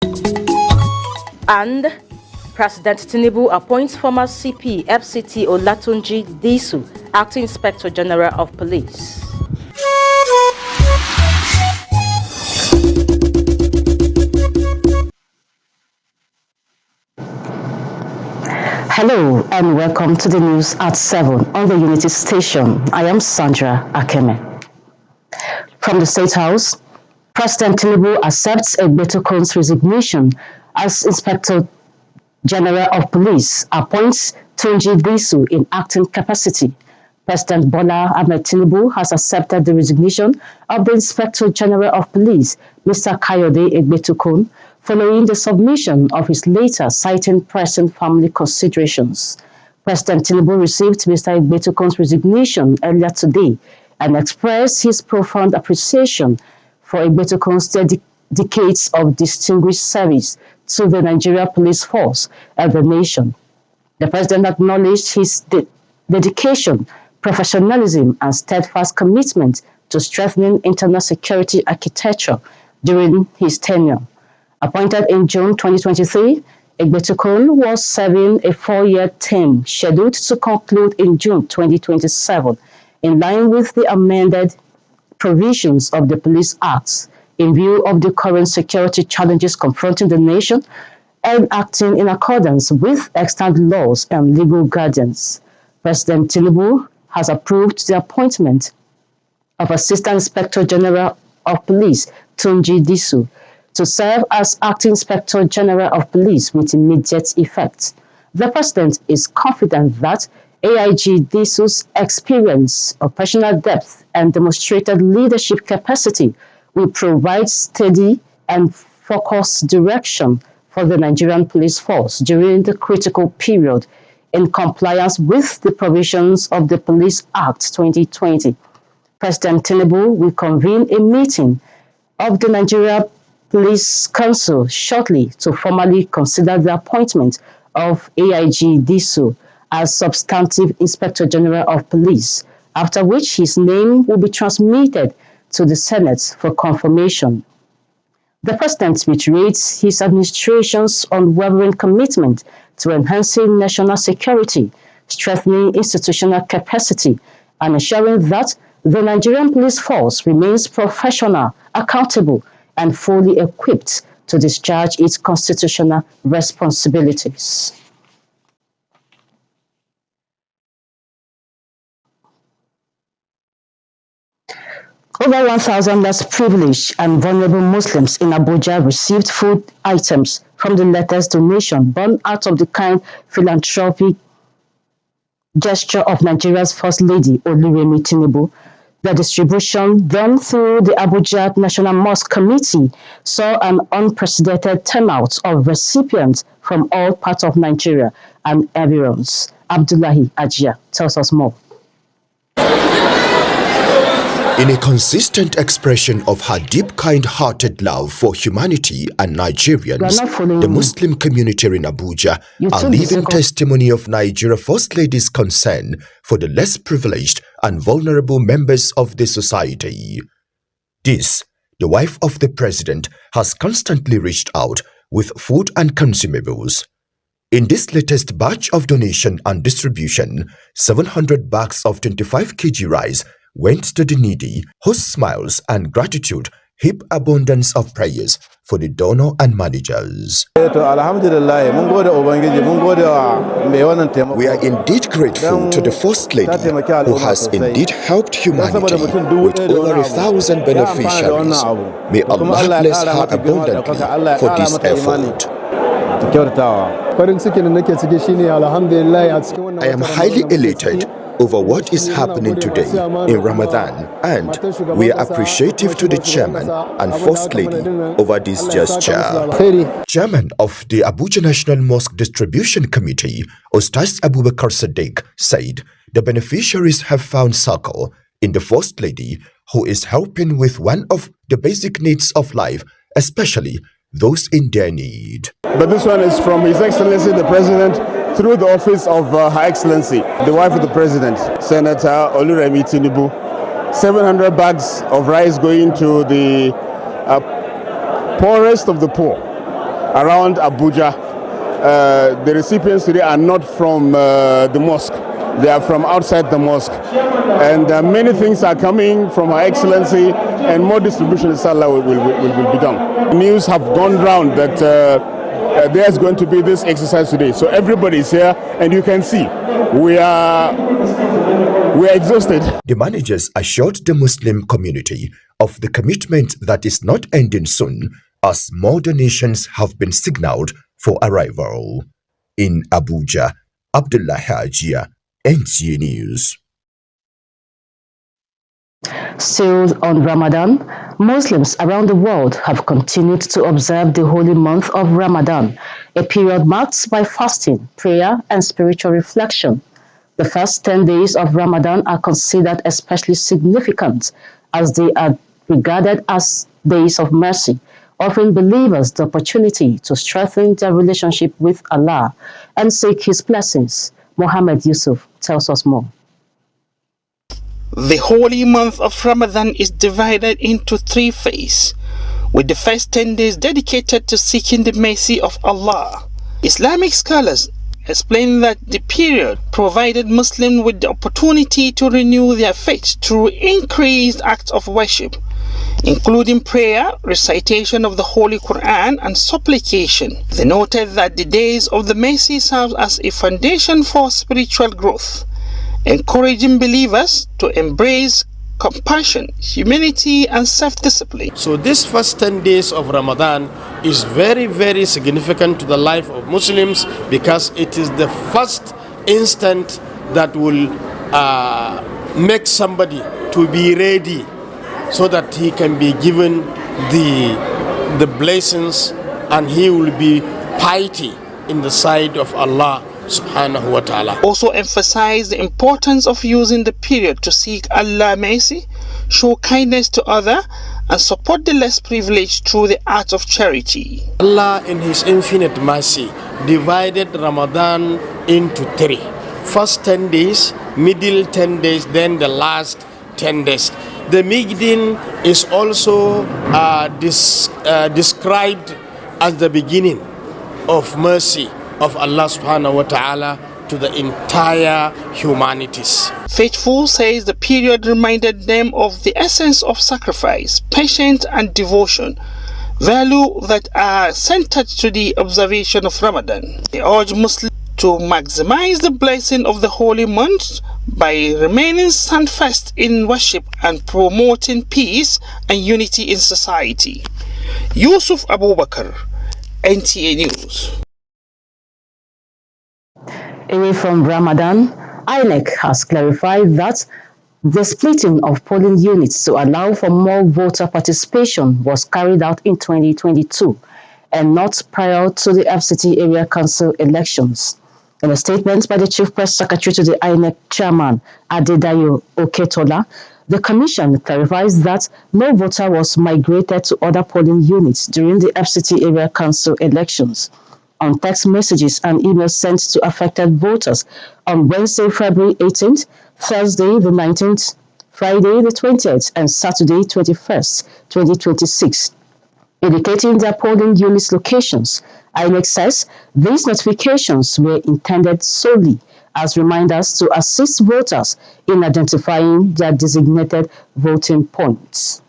And President Tinubu appoints former CP FCT Olatunji Disu Acting Inspector General of Police. Hello and welcome to the news at 7 on the Unity Station. I am Sandra Akeme. From the State House, President Tinubu accepts Egbetokon's resignation as Inspector General of Police, appoints Tunji Disu in acting capacity. President Bola Ahmed Tinubu has accepted the resignation of the Inspector General of Police, Mr. Kayode Egbetokon, following the submission of his letter citing present family considerations. President Tinubu received Mr. Egbetokon's resignation earlier today and expressed his profound appreciation for Egbetokon's decades of distinguished service to the Nigeria Police Force and the nation. The President acknowledged his dedication, professionalism, and steadfast commitment to strengthening internal security architecture during his tenure. Appointed in June 2023, Egbetokon was serving a 4-year term scheduled to conclude in June 2027, in line with the amended provisions of the Police Act, in view of the current security challenges confronting the nation and acting in accordance with extant laws and legal guidance. President Tinubu has approved the appointment of Assistant Inspector General of Police, Tunji Disu, to serve as Acting Inspector General of Police with immediate effect. The President is confident that AIG Disu's experience, operational depth, and demonstrated leadership capacity will provide steady and focused direction for the Nigerian Police Force during the critical period in compliance with the provisions of the Police Act 2020. President Tinubu will convene a meeting of the Nigeria Police Council shortly to formally consider the appointment of AIG Disu as Substantive Inspector General of Police, after which his name will be transmitted to the Senate for confirmation. The President reiterates his administration's unwavering commitment to enhancing national security, strengthening institutional capacity, and ensuring that the Nigerian Police Force remains professional, accountable, and fully equipped to discharge its constitutional responsibilities. Over 1,000 less privileged and vulnerable Muslims in Abuja received food items from the latest donation born out of the kind philanthropic gesture of Nigeria's First Lady, Oluremi Tinubu. The distribution done through the Abuja National Mosque Committee saw an unprecedented turnout of recipients from all parts of Nigeria and environs. Abdullahi Ajia tells us more. In a consistent expression of her deep, kind-hearted love for humanity and Nigerians, the Muslim community in Abuja are living testimony of Nigeria First Lady's concern for the less privileged and vulnerable members of the society. This, the wife of the president, has constantly reached out with food and consumables. In this latest batch of donation and distribution, 700 bags of 25 kg rice went to the needy, whose smiles and gratitude heap abundance of prayers for the donor and managers. We are indeed grateful to the First Lady, who has indeed helped humanity with over 1,000 beneficiaries. May Allah bless her abundantly for this effort. I am highly elated over what is happening today in Ramadan, and we are appreciative to the chairman and First Lady over this gesture. Chairman of the Abuja National Mosque Distribution Committee, Ustaz Abubakar Sadiq, said the beneficiaries have found succor in the First Lady, who is helping with one of the basic needs of life, especially those in their need. But this one is from His Excellency the President, through the office of Her Excellency, the wife of the President, Senator Oluremi Tinubu. 700 bags of rice going to the poorest of the poor. around Abuja. The recipients today are not from the mosque. They are from outside the mosque. And many things are coming from Her Excellency, and more distribution, inshallah, will be done. News have gone round that there's going to be this exercise today. So everybody is here, and you can see we are exhausted. The managers assured the Muslim community of the commitment that is not ending soon, as more donations have been signaled for arrival. In Abuja, Abdullah Hajia, NTA News. Still on Ramadan, Muslims around the world have continued to observe the holy month of Ramadan, a period marked by fasting, prayer, and spiritual reflection. The first 10 days of Ramadan are considered especially significant as they are regarded as days of mercy, offering believers the opportunity to strengthen their relationship with Allah and seek His blessings. Mohammed Yusuf tells us more. The holy month of Ramadan is divided into 3 phases, with the first 10 days dedicated to seeking the mercy of Allah. Islamic scholars explain that the period provided Muslims with the opportunity to renew their faith through increased acts of worship, including prayer, recitation of the Holy Quran, and supplication. They noted that the days of the mercy serve as a foundation for spiritual growth, encouraging believers to embrace compassion, humility, and self-discipline. So this first 10 days of Ramadan is very, very significant to the life of Muslims, because it is the first instant that will make somebody to be ready so that he can be given the blessings, and he will be piety in the sight of Allah subhanahu wa ta'ala. Also emphasize the importance of using the period to seek Allah's mercy, show kindness to others, and support the less privileged through the art of charity. Allah in His infinite mercy divided Ramadan into 3. First 10 days, middle 10 days, then the last 10 days. The middle is also described as the beginning of mercy of Allah subhanahu wa ta'ala to the entire humanities. Faithful says the period reminded them of the essence of sacrifice, patience, and devotion, value that are centered to the observation of Ramadan. They urge Muslims to maximize the blessing of the holy month by remaining steadfast in worship and promoting peace and unity in society. Yusuf Abubakar, NTA News. Away from Ramadan, INEC has clarified that the splitting of polling units to allow for more voter participation was carried out in 2022 and not prior to the FCT Area Council elections. In a statement by the Chief Press Secretary to the INEC Chairman, Adedayo Oketola, the Commission clarifies that no voter was migrated to other polling units during the FCT Area Council elections. On text messages and emails sent to affected voters on Wednesday, February 18th, Thursday, the 19th, Friday, the 20th, and Saturday, 21st, 2026, indicating their polling units locations. INEC says these notifications were intended solely as reminders to assist voters in identifying their designated voting points.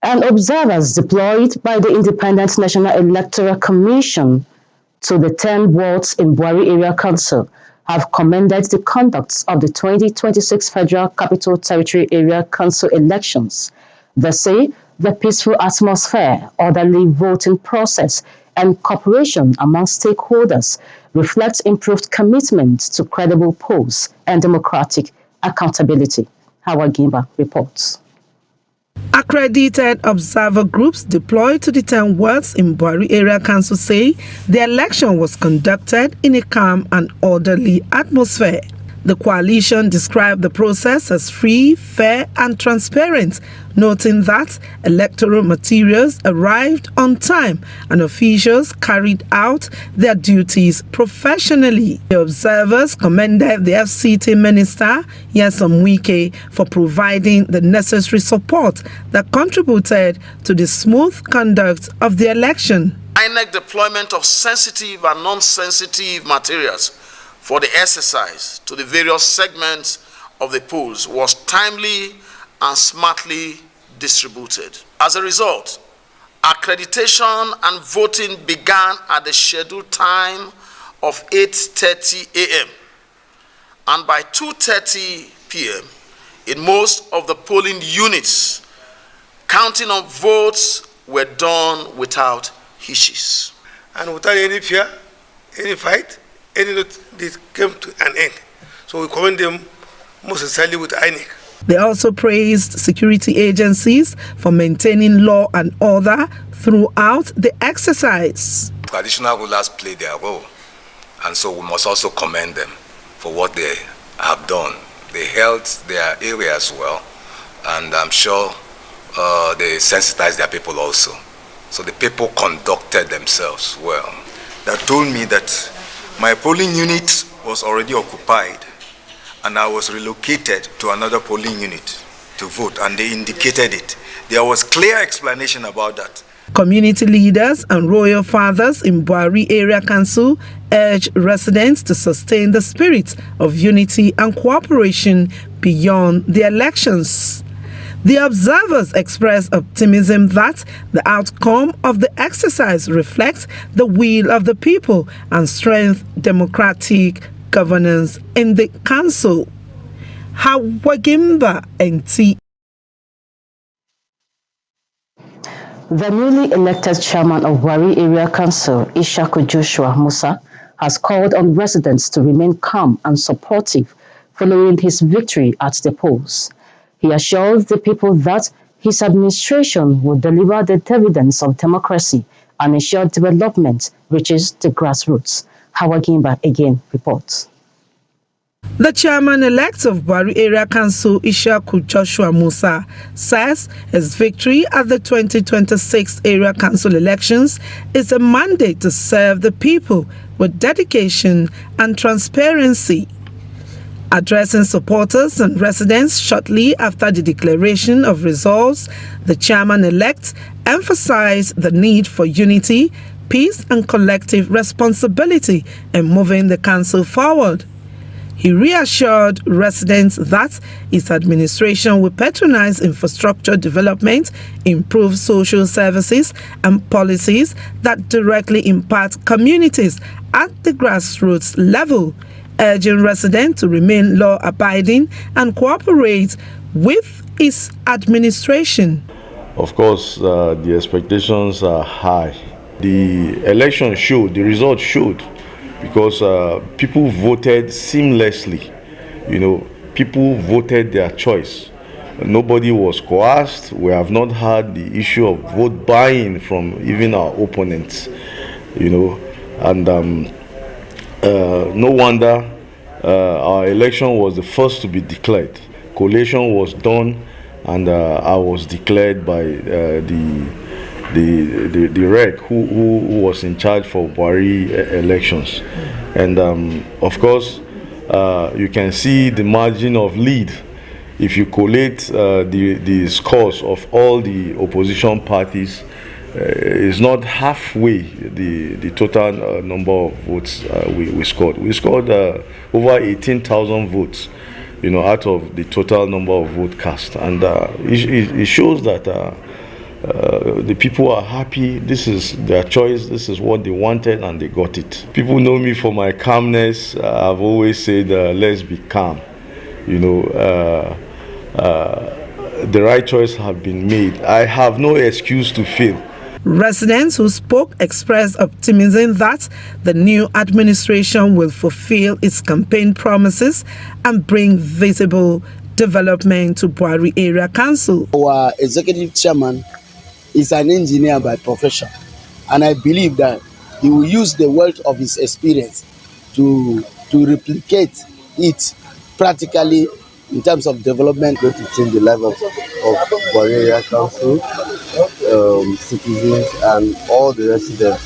And observers deployed by the Independent National Electoral Commission to the 10 wards in Buari Area Council have commended the conduct of the 2026 Federal Capital Territory Area Council elections. They say the peaceful atmosphere, orderly voting process, and cooperation among stakeholders reflects improved commitment to credible polls and democratic accountability. Howard Gimba reports. Accredited observer groups deployed to the 10 wards in Buari Area Council say the election was conducted in a calm and orderly atmosphere. The coalition described the process as free, fair and transparent, noting that electoral materials arrived on time and officials carried out their duties professionally. The observers commended the FCT Minister, Nyesom Wike, for providing the necessary support that contributed to the smooth conduct of the election. INEC deployment of sensitive and non-sensitive materials for the exercise to the various segments of the polls was timely and smartly distributed. As a result, accreditation and voting began at the scheduled time of 8:30 a.m. and by 2:30 p.m. in most of the polling units, counting of votes were done without hitches. And without any fear, any fight, this came to an end. So we commend them most sincerely with INEC. They also praised security agencies for maintaining law and order throughout the exercise. Traditional rulers play their role, and so we must also commend them for what they have done. They held their areas well, and I'm sure they sensitized their people also. So the people conducted themselves well. That told me that my polling unit was already occupied and I was relocated to another polling unit to vote, and they indicated it. There was clear explanation about that. Community leaders and royal fathers in Buhari Area Council urged residents to sustain the spirit of unity and cooperation beyond the elections. The observers expressed optimism that the outcome of the exercise reflects the will of the people and strengthens democratic governance in the council. Hawagimba NT. The newly elected chairman of Buhari Area Council, Ishaku Joshua Musa, has called on residents to remain calm and supportive following his victory at the polls. He assures the people that his administration will deliver the dividends of democracy and ensure development reaches the grassroots. Hawagimba again reports. The chairman-elect of Buhari Area Council, Ishaku Joshua Musa, says his victory at the 2026 Area Council elections is a mandate to serve the people with dedication and transparency. Addressing supporters and residents shortly after the declaration of results, the chairman-elect emphasized the need for unity, peace and collective responsibility in moving the council forward. He reassured residents that his administration will patronize infrastructure development, improve social services and policies that directly impact communities at the grassroots level, urging residents to remain law-abiding and cooperate with his administration. Of course, the expectations are high. The election showed, the results showed, because people voted seamlessly. You know, people voted their choice. Nobody was coerced. We have not had the issue of vote buying from even our opponents. You know, and no wonder our election was the first to be declared. Collation was done, and I was declared by the rec who was in charge for Buhari elections. And of course, you can see the margin of lead. If you collate the scores of all the opposition parties, is not halfway the total number of votes we scored. We scored over 18,000 votes, you know, out of the total number of vote cast, and it shows that the people are happy. This is their choice. This is what they wanted, and they got it. People know me for my calmness. I've always said, let's be calm. You know, the right choice have been made. I have no excuse to fail. Residents who spoke expressed optimism that the new administration will fulfill its campaign promises and bring visible development to Buhari Area Council. Our executive chairman is an engineer by profession, and I believe that he will use the wealth of his experience to replicate it practically, in terms of development, going to change the life of Buhari Area Council, citizens, and all the residents.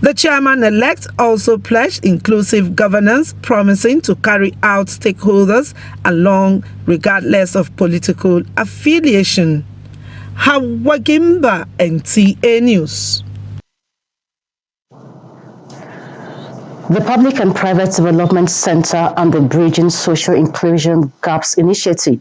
The chairman-elect also pledged inclusive governance, promising to carry out stakeholders along regardless of political affiliation. Hawagimba, NTA News. The Public and Private Development Center and the Bridging Social Inclusion Gaps Initiative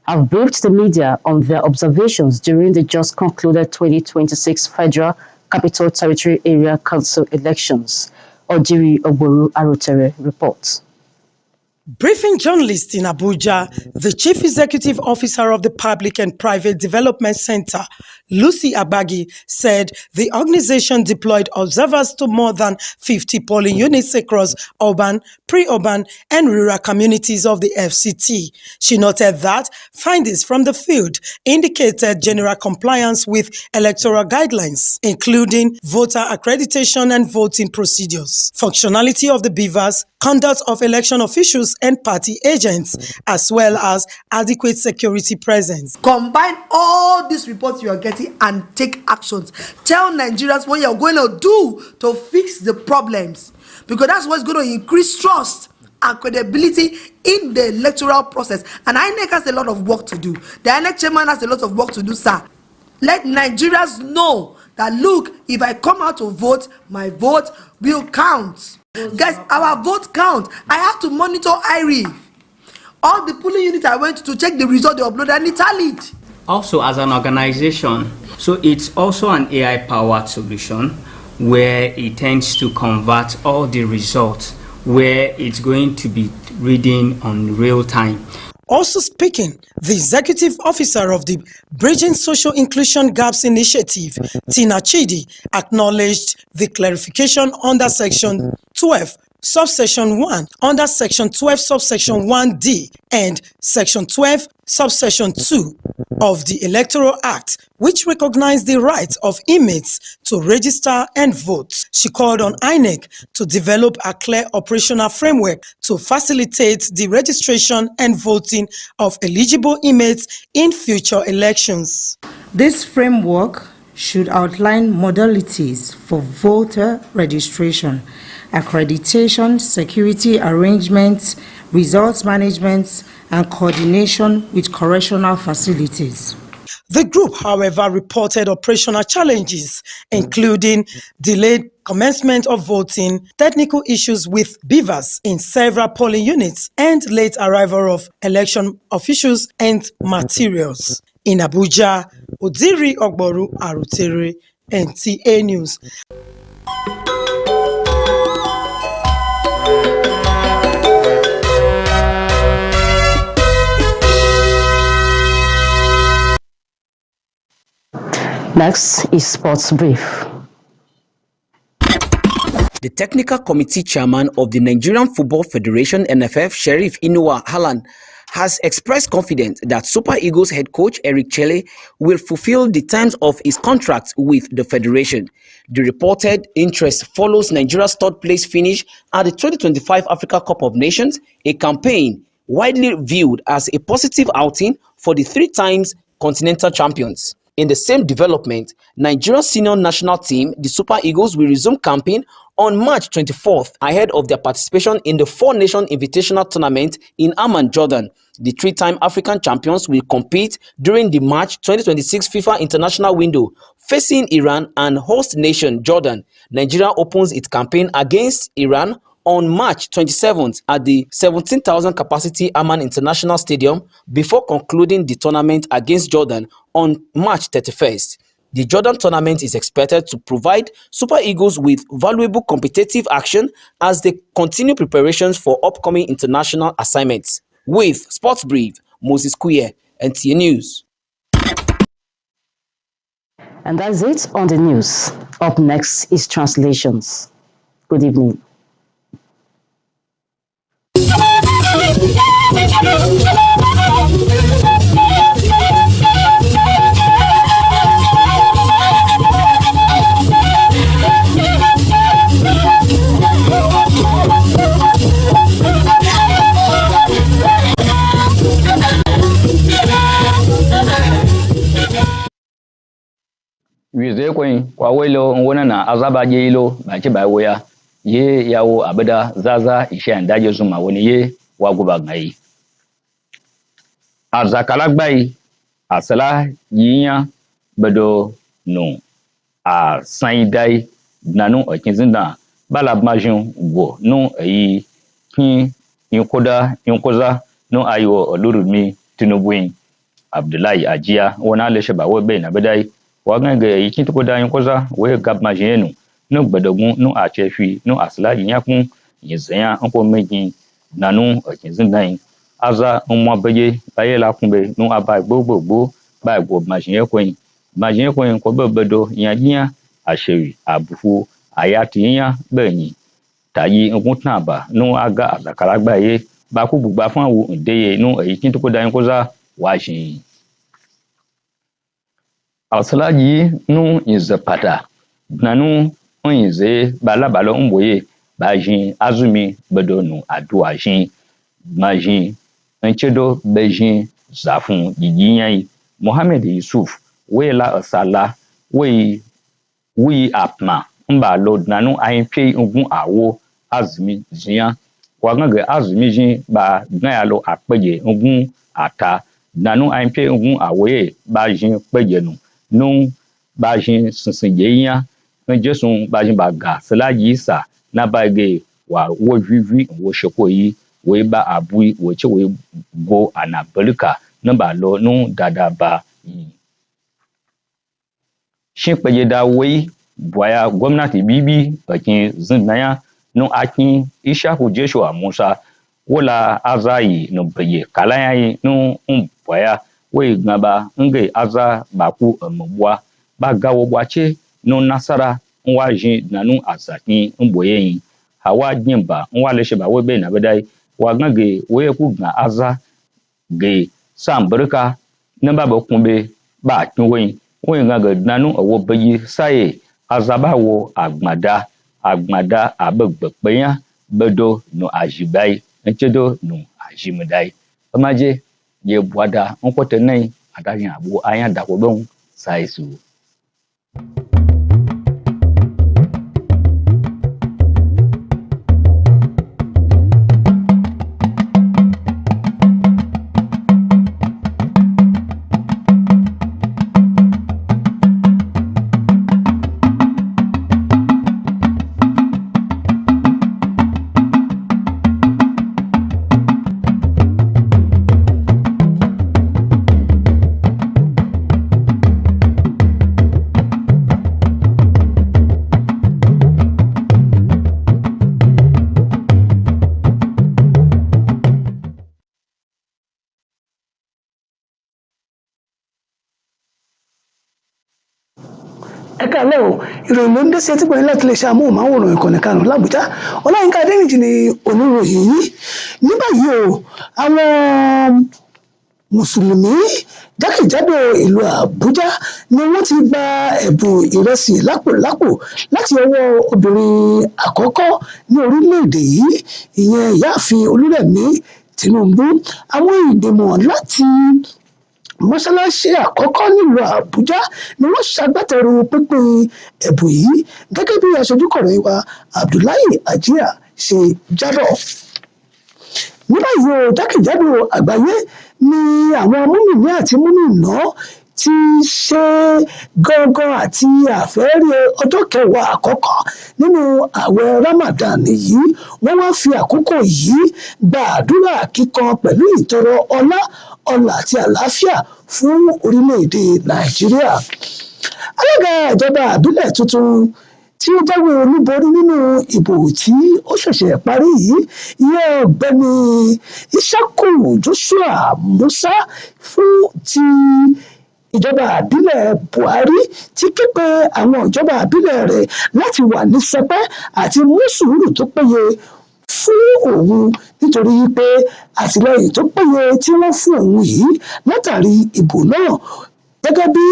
have briefed the media on their observations during the just concluded 2026 Federal Capital Territory Area Council elections. Ojiri Ogboru Arotere reports. Briefing journalists in Abuja, the Chief Executive Officer of the Public and Private Development Center, Lucy Abagi, said the organization deployed observers to more than 50 polling units across urban, pre-urban, and rural communities of the FCT. She noted that findings from the field indicated general compliance with electoral guidelines, including voter accreditation and voting procedures, functionality of the beavers, conduct of election officials and party agents, as well as adequate security presence. Combine all these reports you are getting and take actions. Tell Nigerians what you're going to do to fix the problems, because that's what's going to increase trust and credibility in the electoral process. And INEC has a lot of work to do. The INEC chairman has a lot of work to do, sir. Let Nigerians know that, look, if I come out to vote, my vote will count. Guys, our vote count. I have to monitor IRIF. All the polling units I went to check the result they uploaded and it tallied. Also, as an organization, so it's also an AI-powered solution where it tends to convert all the results where it's going to be reading on real time. Also speaking, the executive officer of the Bridging Social Inclusion Gaps Initiative, Tina Chidi, acknowledged the clarification under Section 12, Subsection 1, under Section 12, Subsection 1D, and Section 12, Subsection 2 of the Electoral Act, which recognize the right of inmates to register and vote. She called on INEC to develop a clear operational framework to facilitate the registration and voting of eligible inmates in future elections. This framework should outline modalities for voter registration, accreditation, security arrangements, results management, and coordination with correctional facilities. The group, however, reported operational challenges, including delayed commencement of voting, technical issues with beavers in several polling units, and late arrival of election officials and materials. In Abuja, Ojiri Ogboru Arotere, NTA News. Next is Sports Brief. The Technical Committee Chairman of the Nigerian Football Federation (NFF), Sheriff Inuwa Halan, has expressed confidence that Super Eagles head coach Eric Chelle will fulfill the terms of his contract with the federation. The reported interest follows Nigeria's third-place finish at the 2025 Africa Cup of Nations, a campaign widely viewed as a positive outing for the three-time continental champions. In the same development, Nigeria's senior national team, the Super Eagles, will resume camping on March 24th ahead of their participation in the Four-Nation Invitational Tournament in Amman, Jordan. The three-time African champions will compete during the March 2026 FIFA International window, facing Iran and host nation Jordan. Nigeria opens its campaign against Iran on March 27th at the 17,000 capacity Amman International Stadium before concluding the tournament against Jordan on March 31st. The Jordan tournament is expected to provide Super Eagles with valuable competitive action as they continue preparations for upcoming international assignments. With Sports Brief, Moses Kuye, NTA News. And that's it on the news. Up next is translations. Good evening. wize kwen kwa welo wona na azaba je ilo ba ce ba woya ye yawo abada zaza ishe andaje zuma woni ye waguba ngai azakala gbai asala yinya bedo no a saidai nanu okinzinda bala majun go no yi kin inkoza no ayo olurumi tinubuin Abdullahi Ajiya wona le sheba wo be na bedai wa ganga yi kin to da inkoza we gab majenu no gbedogun no a chefi no asla yinyakun yizanya anko megin nanu okinzinda aza umma beje bayela kunbe no aba gbogbo ba go majin kwen ko bedo yanya ashewi abufu ayatinya benyi tayi nguntaba no aga azakala gbaye ba ku bugba fun awu ndeye no eyi kin to da yin koza wa shin asalaji no izapata nanu onyize balabalo mboye bajin azumi bedo no adua jin majin enchedo bejin zafun yiyinyai Mohammed Yusuf wela asala wi apma mba lord nanu ayinpe ogun awo azumi ziyan waganga azumi jin ba gnayalo apeje ogun ata nanu ayinpe ogun awoye ba jin peje nu ba jin sinsinje yan njesun ba jin ba ga selaji sa na bage wa wo vivi wo sheko yi we ba abui wo che we go anabalika na ba lo nu dada ba shin peje da wai boya gwamnati bibi bakin zinaya no akin Ishaku Joshua Musa wala azayi no peje kalayi no boya we ngaba nge aza baku mwa ba gawo bwache no nasara nwa jin nanu asakin mboye yin hawa jimba nwa leshe ba we be na bedai wa gange we ku gna aza ge sambrika namba ba kumbe ba kinwe wen ga nanu owo beyi saye azaba wo agbada abegbepeyan bedo no ajibai enchedo no ajimdai amaje ye bwada onkote nai adajin abu ayan dako don saisu Ẹ̀kálẹ́ o ìròyìn ló ń dé sí etí gbọ̀nyìn láti lè ṣe amóhùnmáwòrán ìkànnì karùn-ún l'Àbújá Ọláyínká Adéníjì ni oníròyìn yìí ní báyìí o àwọn mùsùlùmí jákèjádò ìlú Àbújá ni wọ́n ti gba ẹ̀bùn ìrẹsì lápòlápò láti ọwọ́ obìnrin àkọ́kọ́ ní orílẹ̀-èdè yìí ìyẹn ìyáàfin Olúrẹ̀mí Tinubu àwọn ìgbìmọ̀ láti mọ́ṣáláṣí àkọ́kọ́ nílùú Àbújá ni wọ́n ṣagbátẹrù pínpín ẹ̀bùn yìí gẹ́gẹ́ bí aṣojúkọ̀ròyìn wa Abdullahi Ajiya ṣe jábọ̀. Ní báyìí o jákèjádò àgbáyé ni àwọn múmìnì àti múmìnà ti ṣe gangan àti àfẹ́rí ọjọ́ kẹwàá àkọ́kọ́ nínú ààwẹ̀ Ramadan yìí wọ́n wá fi àkókò yìí gba àdúrà kíkan pẹ̀lú ìtọrọ ọlá àti àlàáfíà fún orílẹ̀-èdè Nàìjíríà. Alága ìjọba àbílẹ̀ tuntun tí ó jáwé olúborí nínú ìbò tí ó ṣẹ̀ṣẹ̀ parí yìí ìyẹn ọ̀gbẹ́ni Ishaku Joshua Musa fún ti ìjọba àbílẹ̀ Buhari ti ké pe àwọn ìjọba àbílẹ̀ rẹ̀ láti wà ní sẹpẹ́ àti mú sùúrù tó péye fún òun nítorí pé àtìlẹ́yìn tó péye tí wọ́n fún òun yìí látàrí ìbò náà gẹ́gẹ́ bí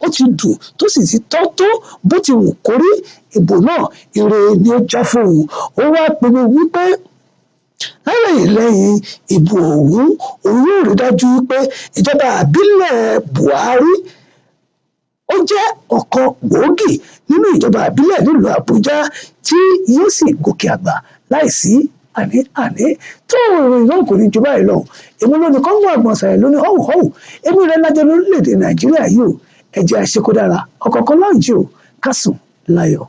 ó ti dùn tó sì ti tọ́ tó bó ti wù kórí ìbò náà ire ni ó já fún òun ó wá pinnu wípé lẹ́yìn ìbò òun yóò rí dájú pé ìjọba àbílẹ̀ Buhari ó jẹ́ ọ̀kan gbòógì nínú ìjọba ìbílẹ̀ nílùú Àbújá tí yóò sì gòkè àgbà láìsí àní tó ìròyìn náà kò ní ju báyìí lọ. èmi ló ní kọ́ńgò àgbọ̀nsàrẹ̀ ló ní họ́wùhọ́wù èmi rẹ̀ lájọ lórílẹ̀‐èdè Nàìjíríà yìí o ẹ̀jẹ̀ àṣekúdára ọ̀kọ̀ọ̀kan láǹjì o kásùn láyọ̀.